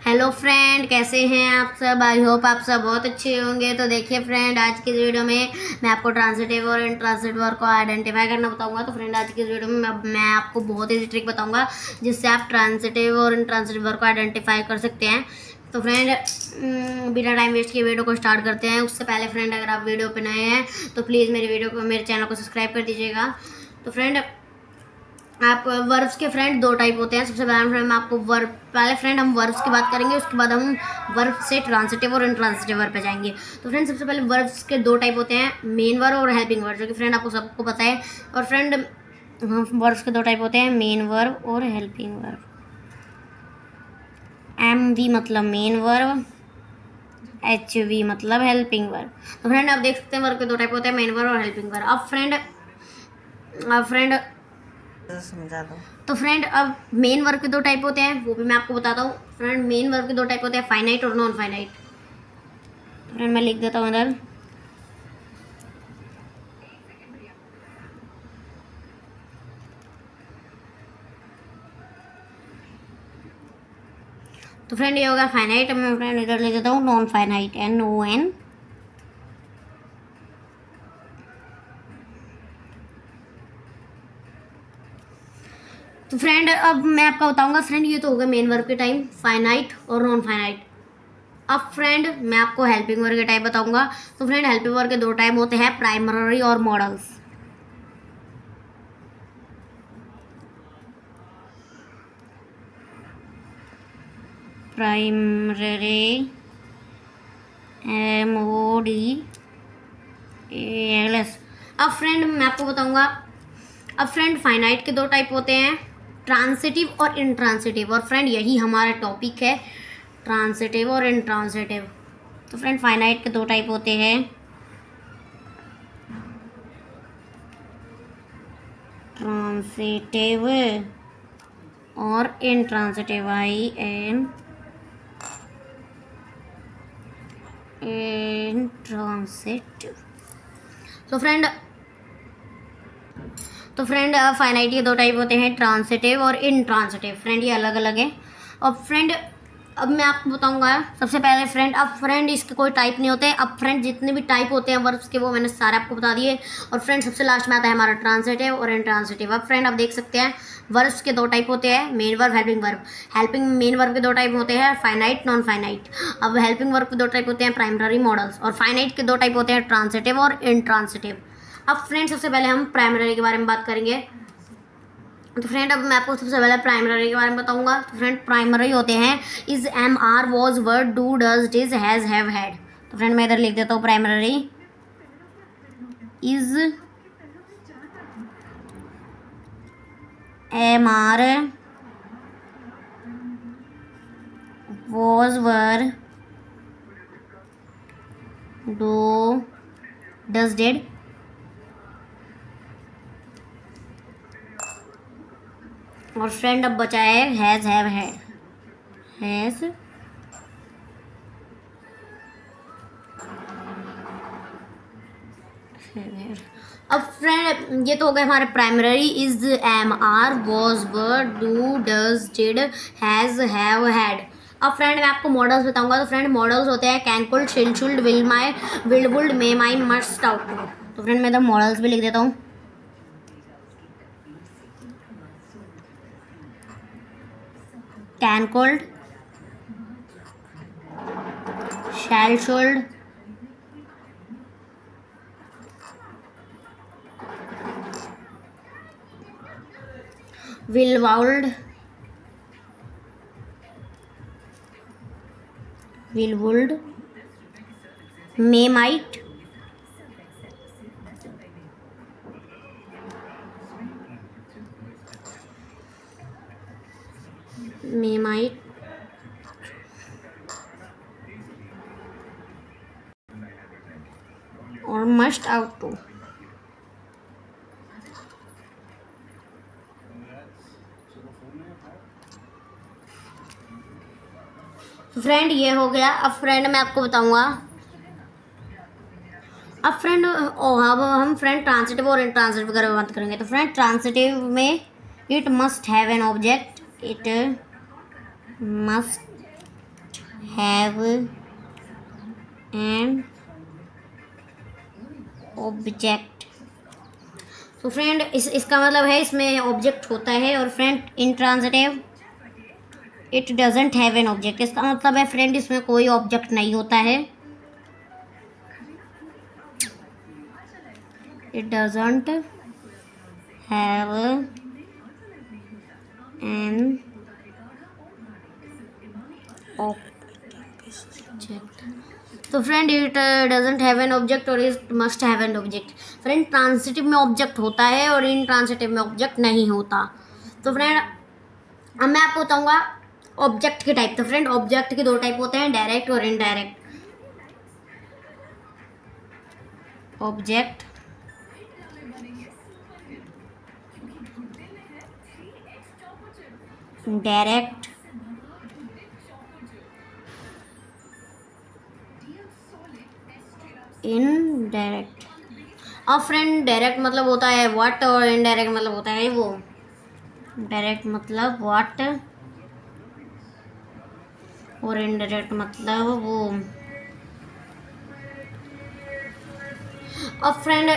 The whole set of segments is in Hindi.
हेलो फ्रेंड, कैसे हैं आप सब। आई होप आप सब बहुत अच्छे होंगे। तो देखिए फ्रेंड, आज की वीडियो में मैं आपको ट्रांसिटिव और इंट्रांसिटिव वर्ब को आइडेंटिफाई करना बताऊंगा। तो फ्रेंड, आज की वीडियो में मैं आपको बहुत ही ट्रिक बताऊंगा जिससे आप ट्रांसिटिव और इंट्रांसिटिव वर्ब को आइडेंटिफाई कर सकते हैं। तो फ्रेंड, बिना टाइम वेस्ट किए वीडियो को स्टार्ट करते हैं। उससे पहले फ्रेंड, अगर आप वीडियो पर नए हैं तो प्लीज़ मेरे चैनल को सब्सक्राइब कर दीजिएगा। तो फ्रेंड, आप वर्ब्स के फ्रेंड दो टाइप होते हैं। सबसे पहले फ्रेंड मैं आपको पहले फ्रेंड हम वर्ब्स की बात करेंगे, उसके बाद हम वर्ब से ट्रांसिटिव और इंट्रांसिटिव वर्ब पे जाएंगे। तो फ्रेंड, सबसे पहले वर्ब्स के दो टाइप होते हैं, मेन वर्ब और हेल्पिंग वर्ब, जो कि फ्रेंड आपको सबको पता है। और फ्रेंड, वर्ब्स के दो टाइप होते हैं, मेन वर्ब और हेल्पिंग वर्ब। MV मतलब मेन वर्ब, HV मतलब हेल्पिंग वर्ब। तो फ्रेंड, आप देख सकते हैं वर्ब के दो टाइप होते हैं, मेन वर्ब और हेल्पिंग वर्ब। अब फ्रेंड समझा दो। तो फ्रेंड, अब मेन वर्ब के दो टाइप होते हैं, वो भी मैं आपको बताता हूँ। फ्रेंड, मेन वर्ब के दो टाइप होते हैं, फाइनाइट और नॉन फाइनाइट। फ्रेंड, मैं लिख देता हूँ इधर। तो फ्रेंड, ये होगा फाइनाइट। अब मैं फ्रेंड इधर लिख देता हूँ नॉन फाइनाइट, NON। तो फ्रेंड, अब मैं आपको बताऊंगा। फ्रेंड, ये तो होगा मेन वर्ब के टाइम, फाइनाइट और नॉन फाइनाइट। अब फ्रेंड, मैं आपको हेल्पिंग वर्ब के टाइप बताऊंगा। तो फ्रेंड, हेल्पिंग वर्ब के दो टाइप होते हैं, प्राइमरी और मॉडल्स। Primary MODALS। अब फ्रेंड, मैं आपको बताऊंगा। अब फ्रेंड, फाइनाइट के दो टाइप होते हैं, ट्रांसिटिव और इंट्रांसिटिव। और फ्रेंड, यही हमारा टॉपिक है, ट्रांसिटिव और इंट्रांसिटिव। तो फ्रेंड, फाइनाइट के दो टाइप होते हैं, ट्रांसिटिव और इंट्रांसिटिव। इंट्रांसिटिव। तो फ्रेंड, फाइनाइट के दो टाइप होते हैं, ट्रांसिटिव और इंट्रांसिटिव। फ्रेंड, ये अलग अलग है। और फ्रेंड, अब मैं आपको बताऊंगा सबसे पहले फ्रेंड। अब फ्रेंड, इसके कोई टाइप नहीं होते। अब फ्रेंड, जितने भी टाइप होते हैं वर्ब्स के, वो मैंने सारे आपको बता दिए। और फ्रेंड, सबसे लास्ट में आता है हमारा ट्रांसिटिव और इंट्रांसिटिव। अब फ्रेंड, आप देख सकते हैं वर्ब्स के दो टाइप होते हैं, main verb, helping verb. Main verb के दो टाइप होते हैं, फाइनाइट, नॉन फाइनाइट। अब हेल्पिंग वर्ब के दो टाइप होते हैं, प्राइमरी, मॉडल्स। और फाइनाइट के दो टाइप होते हैं, ट्रांसिटिव और इंट्रांसिटिव। अब फ्रेंड, सबसे पहले हम प्राइमरी के बारे में बात करेंगे। तो फ्रेंड, अब मैं आपको सबसे पहले प्राइमरी के बारे में बताऊंगा। तो फ्रेंड, प्राइमरी होते हैं, is, am, are, was, were, do, does, did, has, have, had. तो फ्रेंड, मैं इधर लिख देता हूँ primary, is, am, are, was, were, do, does, did. और फ्रेंड, अब बचा है हैज, हैव, हैड। हैज, अब फ्रेंड, ये तो हो गए हमारे primary, is, am, are, was, were, do, does, did, has, have, had. अब फ्रेंड, मैं आपको मॉडल्स बताऊंगा। तो फ्रेंड, मॉडल्स होते हैं, can, could, shall, should, will, might, will, would, may, might, must, ought to. तो फ्रेंड, मैं इधर मॉडल्स भी लिख देता हूँ। Can, could, shall, should, will, would, may, might, और must, out to। फ्रेंड, ये हो गया। अब फ्रेंड, मैं आपको बताऊंगा। अब फ्रेंड, अब हम फ्रेंड ट्रांसिटिव और इंट्रांसिटिव की बात करेंगे। तो फ्रेंड, ट्रांसिटिव में it must have an object, it must have an object. तो फ्रेंड इसका मतलब है इसमें ऑब्जेक्ट होता है। और friend intransitive it doesn't have an object, इसका मतलब है फ्रेंड इसमें कोई ऑब्जेक्ट नहीं होता है। It doesn't have an object. तो friend it doesn't have an object और it must have an object. Friend transitive में ऑब्जेक्ट होता है और इंट्रांसिटिव में ऑब्जेक्ट नहीं होता। तो फ्रेंड अब मैं आपको बताऊंगा ऑब्जेक्ट के टाइप। तो फ्रेंड ऑब्जेक्ट के दो टाइप होते हैं, डायरेक्ट और इनडायरेक्ट। Object direct indirect. अब फ्रेंड डायरेक्ट मतलब होता है व्हाट और इनडायरेक्ट मतलब होता है वो। डायरेक्ट मतलब व्हाट और इनडायरेक्ट मतलब वो। अब फ्रेंड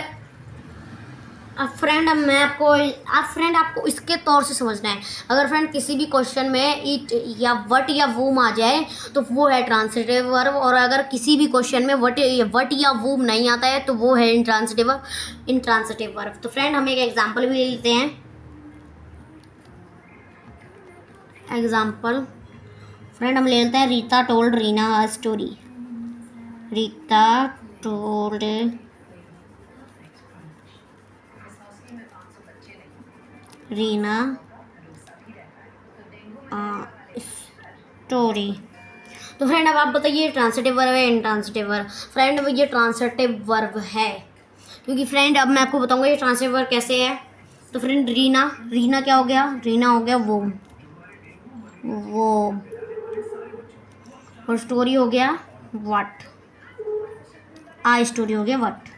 आपको इसके तौर से समझना है। अगर फ्रेंड किसी भी क्वेश्चन में इट या वट या वूम आ जाए तो वो है ट्रांसिटिव वर्ब, और अगर किसी भी क्वेश्चन में वट या वूम नहीं आता है तो वो है इंट्रांसिटिव वर्ब। तो फ्रेंड हम एक एग्जांपल भी ले लेते हैं। एग्जांपल फ्रेंड हम ले लेते हैं Rita told Reena a story. Rita told Reena story. तो फ्रेंड अब आप बताइए ट्रांसिटिव वर्ब है इंट्रांसिटिव वर्ब। फ्रेंड ये ट्रांसिटिव वर्ब है, क्योंकि फ्रेंड अब मैं आपको बताऊंगा ये ट्रांसिटिव वर्ब कैसे है। तो फ्रेंड रीना क्या हो गया, रीना हो गया वो और स्टोरी हो गया व्हाट, स्टोरी हो गया व्हाट।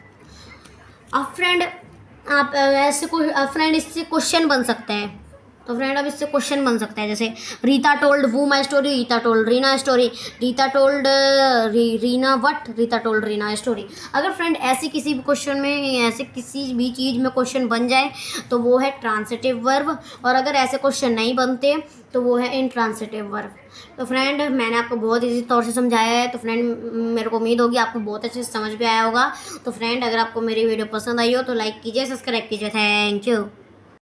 अब फ्रेंड आप ऐसे फ्रेंड इससे क्वेश्चन बन सकते हैं। तो फ्रेंड अब इससे क्वेश्चन बन सकता है, जैसे Rita told who my story, Rita told Reena story, Rita told Reena what, Rita told Reena story. अगर फ्रेंड ऐसे किसी भी क्वेश्चन में ऐसे किसी भी चीज़ में क्वेश्चन बन जाए तो वो है ट्रांसिटिव वर्ब, और अगर ऐसे क्वेश्चन नहीं बनते तो वो है इंट्रांसिटिव वर्ब। तो फ्रेंड मैंने आपको बहुत ईजी तौर से समझाया है। तो फ्रेंड मेरे को उम्मीद होगी आपको बहुत अच्छे से समझ में आया होगा। तो फ्रेंड अगर आपको मेरी वीडियो पसंद आई हो तो लाइक कीजिए, सब्सक्राइब कीजिए। Thank you.